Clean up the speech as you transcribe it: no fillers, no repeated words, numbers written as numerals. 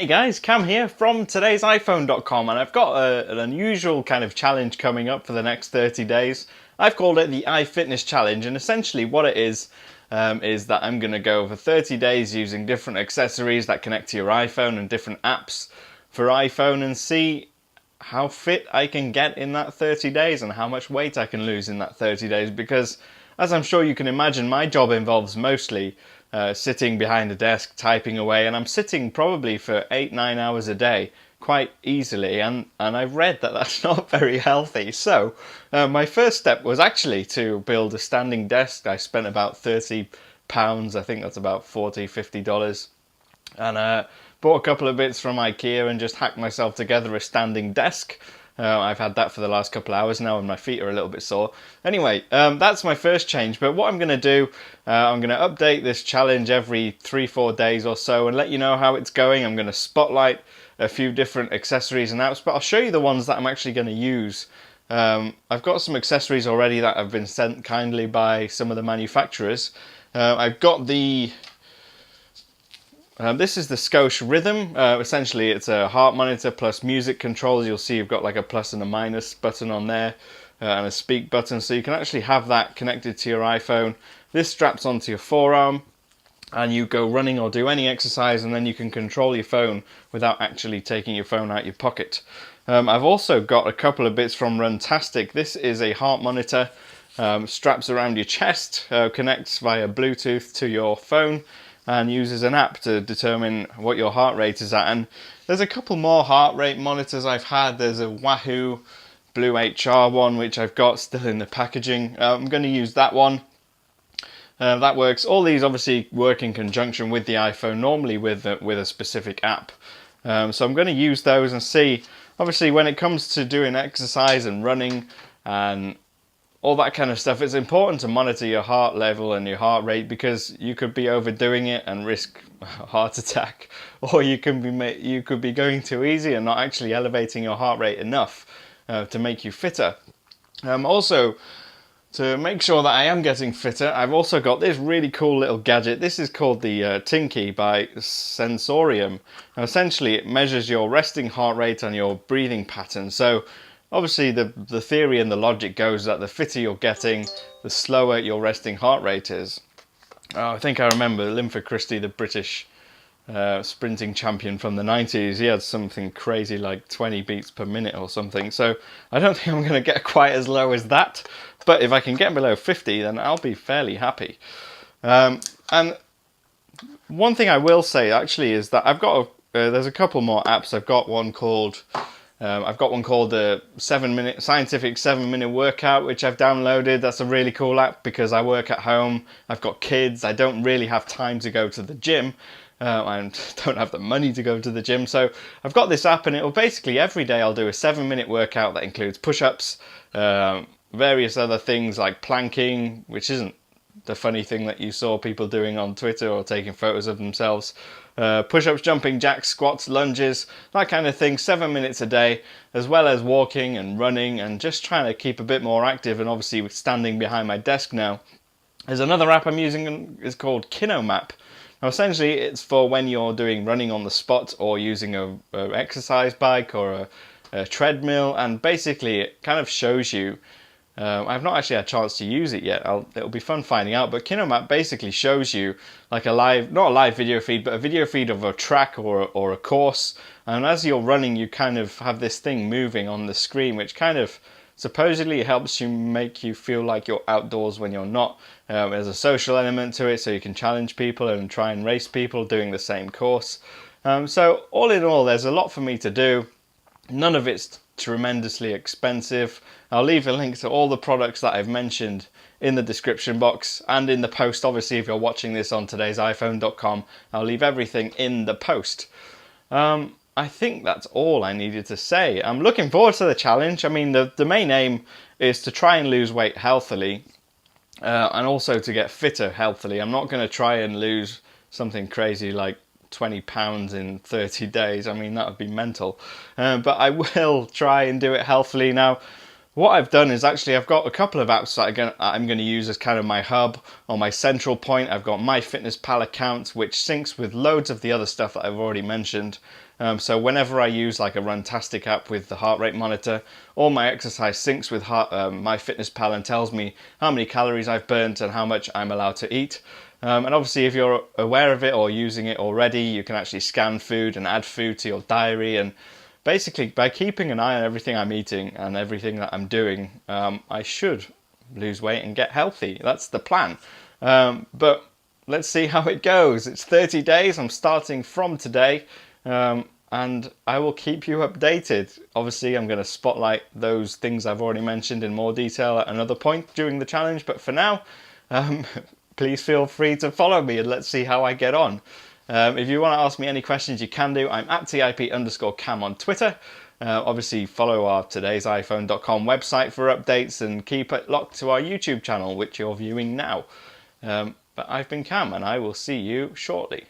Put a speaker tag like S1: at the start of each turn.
S1: Hey guys, Cam here from today's iPhone.com, and I've got an unusual kind of challenge coming up for the next 30 days. I've called it the iFitness challenge, and essentially what it is that I'm going to go for 30 days using different accessories that connect to your iPhone and different apps for iPhone and see how fit I can get in that 30 days and how much weight I can lose in that 30 days, because as I'm sure you can imagine, my job involves mostly sitting behind a desk typing away, and I'm sitting probably for 8-9 hours a day quite easily, and I've read that that's not very healthy. So my first step was actually to build a standing desk. I spent about £30, I think that's about $40-50, and bought a couple of bits from IKEA and just hacked myself together a standing desk. I've had that for the last couple of hours now and my feet are a little bit sore. Anyway, that's my first change, but what I'm going to do, I'm going to update this challenge every 3-4 days or so and let you know how it's going. I'm going to spotlight a few different accessories and apps, but I'll show you the ones that I'm actually going to use. I've got some accessories already that have been sent kindly by some of the manufacturers. I've got the this is the Scotia Rhythm. Essentially it's a heart monitor plus music controls. You'll see you've got like a plus and a minus button on there and a speak button, so you can actually have that connected to your iPhone. This straps onto your forearm and you go running or do any exercise, and then you can control your phone without actually taking your phone out your pocket. I've also got a couple of bits from Runtastic. This is a heart monitor, straps around your chest, connects via Bluetooth to your phone and uses an app to determine what your heart rate is at. And there's a couple more heart rate monitors I've had. There's a Wahoo Blue HR one which I've got still in the packaging. I'm going to use that one. That works. All these obviously work in conjunction with the iPhone, normally with a specific app. So I'm going to use those and see. Obviously, when it comes to doing exercise and running and all that kind of stuff, it's important to monitor your heart level and your heart rate, because you could be overdoing it and risk a heart attack, or you could be going too easy and not actually elevating your heart rate enough to make you fitter. Also, to make sure that I am getting fitter, I've also got this really cool little gadget. This is called the Tinky by Sensorium. Now, essentially, it measures your resting heart rate and your breathing pattern. So obviously the theory and the logic goes that the fitter you're getting, the slower your resting heart rate is. I think I remember Linford Christie, the British sprinting champion from the 90s. He had something crazy like 20 beats per minute or something. So I don't think I'm going to get quite as low as that. But if I can get below 50, then I'll be fairly happy. And one thing I will say actually is that I've got there's a couple more apps. I've got one called the Scientific 7-minute workout, which I've downloaded. That's a really cool app because I work at home. I've got kids. I don't really have time to go to the gym. I don't have the money to go to the gym. So I've got this app, and it'll basically every day I'll do a 7-minute workout that includes push-ups, various other things like planking, which isn't the funny thing that you saw people doing on Twitter or taking photos of themselves. Push-ups, jumping jacks, squats, lunges, that kind of thing, 7 minutes a day, as well as walking and running and just trying to keep a bit more active, and obviously standing behind my desk now. There's another app I'm using, it's called KinoMap. Now essentially it's for when you're doing running on the spot or using a exercise bike or a treadmill, and basically it kind of shows you, I've not actually had a chance to use it yet. It'll be fun finding out. But KinoMap basically shows you like not a live video feed, but a video feed of a track or a course. And as you're running, you kind of have this thing moving on the screen, which kind of supposedly helps you make you feel like you're outdoors when you're not. There's a social element to it, so you can challenge people and try and race people doing the same course. So all in all, there's a lot for me to do. None of it's tremendously expensive. I'll leave a link to all the products that I've mentioned in the description box and in the post. Obviously, if you're watching this on today's iPhone.com, I'll leave everything in the post. I think that's all I needed to say. I'm looking forward to the challenge. I mean, the main aim is to try and lose weight healthily and also to get fitter healthily. I'm not going to try and lose something crazy like 20 pounds in 30 days. I mean, that would be mental. But I will try and do it healthily. Now, What I've done is actually I've got a couple of apps that I'm going to use as kind of my hub or my central point. I've got my iFitness account, which syncs with loads of the other stuff that I've already mentioned. So whenever I use like a Runtastic app with the heart rate monitor, all my exercise syncs with my iFitness and tells me how many calories I've burnt and how much I'm allowed to eat. And obviously if you're aware of it or using it already, you can actually scan food and add food to your diary, and basically by keeping an eye on everything I'm eating and everything that I'm doing, I should lose weight and get healthy. That's the plan. But let's see how it goes. It's 30 days. I'm starting from today. And I will keep you updated. Obviously, I'm going to spotlight those things I've already mentioned in more detail at another point during the challenge. But for now, please feel free to follow me and let's see how I get on. If you want to ask me any questions, you can do. I'm at TIP_Cam on Twitter. Obviously, follow our today'siphone.com website for updates and keep it locked to our YouTube channel, which you're viewing now. But I've been Cam, and I will see you shortly.